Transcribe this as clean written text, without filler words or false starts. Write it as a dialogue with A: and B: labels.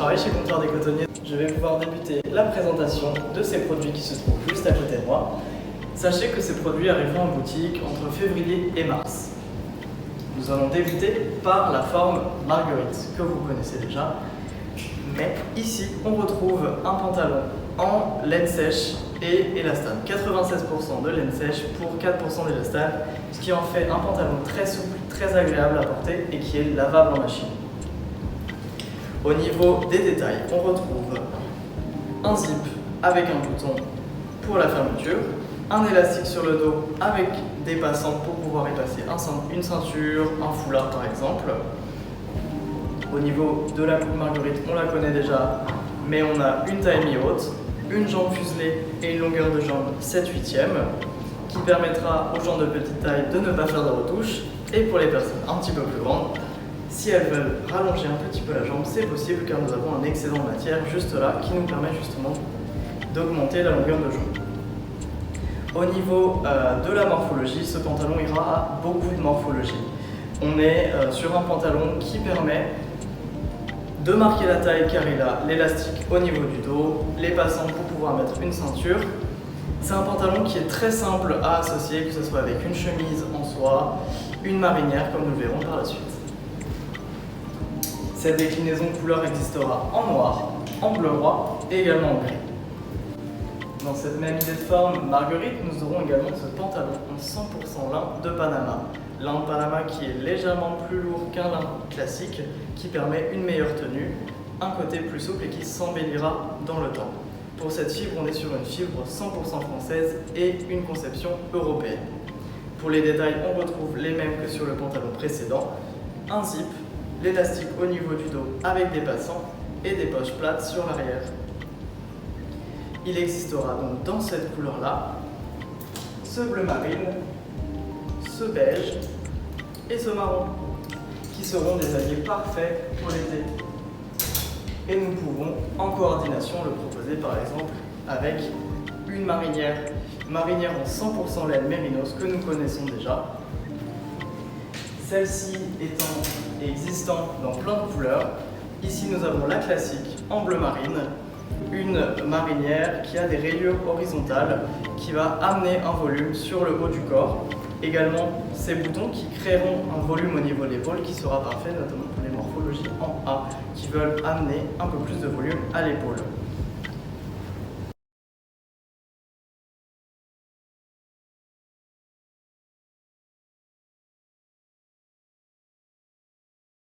A: travaille chez Comptoir des Cotonniers. Je vais pouvoir débuter la présentation de ces produits qui se trouvent juste à côté de moi. Sachez que ces produits arriveront en boutique entre février et mars. Nous allons débuter par la forme Marguerite, que vous connaissez déjà. Mais ici, on retrouve un pantalon en laine sèche et élastane. 96% de laine sèche pour 4% d'élastane, ce qui en fait un pantalon très souple, très agréable à porter et qui est lavable en machine. Au niveau des détails, on retrouve un zip avec un bouton pour la fermeture, un élastique sur le dos avec des passants pour pouvoir y passer une ceinture, un foulard par exemple. Au niveau de la coupe Marguerite, on la connaît déjà, mais on a une taille mi-haute, une jambe fuselée et une longueur de jambe 7/8e qui permettra aux gens de petite taille de ne pas faire de retouches. Et pour les personnes un petit peu plus grandes, si elles veulent rallonger un petit peu la jambe, c'est possible car nous avons un excédent de matière juste là qui nous permet justement d'augmenter la longueur de jambe. Au niveau de la morphologie, ce pantalon ira à beaucoup de morphologie. On est sur un pantalon qui permet de marquer la taille car il a l'élastique au niveau du dos, les passants pour pouvoir mettre une ceinture. C'est un pantalon qui est très simple à associer, que ce soit avec une chemise en soie, une marinière comme nous le verrons par la suite. Cette déclinaison couleur existera en noir, en bleu roi et également en gris. Dans cette même idée de forme Marguerite, nous aurons également ce pantalon en 100% lin de Panama. Lin de Panama qui est légèrement plus lourd qu'un lin classique, qui permet une meilleure tenue, un côté plus souple et qui s'embellira dans le temps. Pour cette fibre, on est sur une fibre 100% française et une conception européenne. Pour les détails, on retrouve les mêmes que sur le pantalon précédent. Un zip, l'élastique au niveau du dos avec des passants et des poches plates sur l'arrière. Il existera donc dans cette couleur-là, ce bleu marine, ce beige et ce marron, qui seront des habits parfaits pour l'été. Et nous pouvons, en coordination, le proposer par exemple avec une marinière en 100% laine mérinos que nous connaissons déjà. Celle-ci étant et existant dans plein de couleurs. Ici nous avons la classique en bleu marine, une marinière qui a des rayures horizontales qui va amener un volume sur le haut du corps. Également ces boutons qui créeront un volume au niveau de l'épaule qui sera parfait notamment pour les morphologies en A qui veulent amener un peu plus de volume à l'épaule.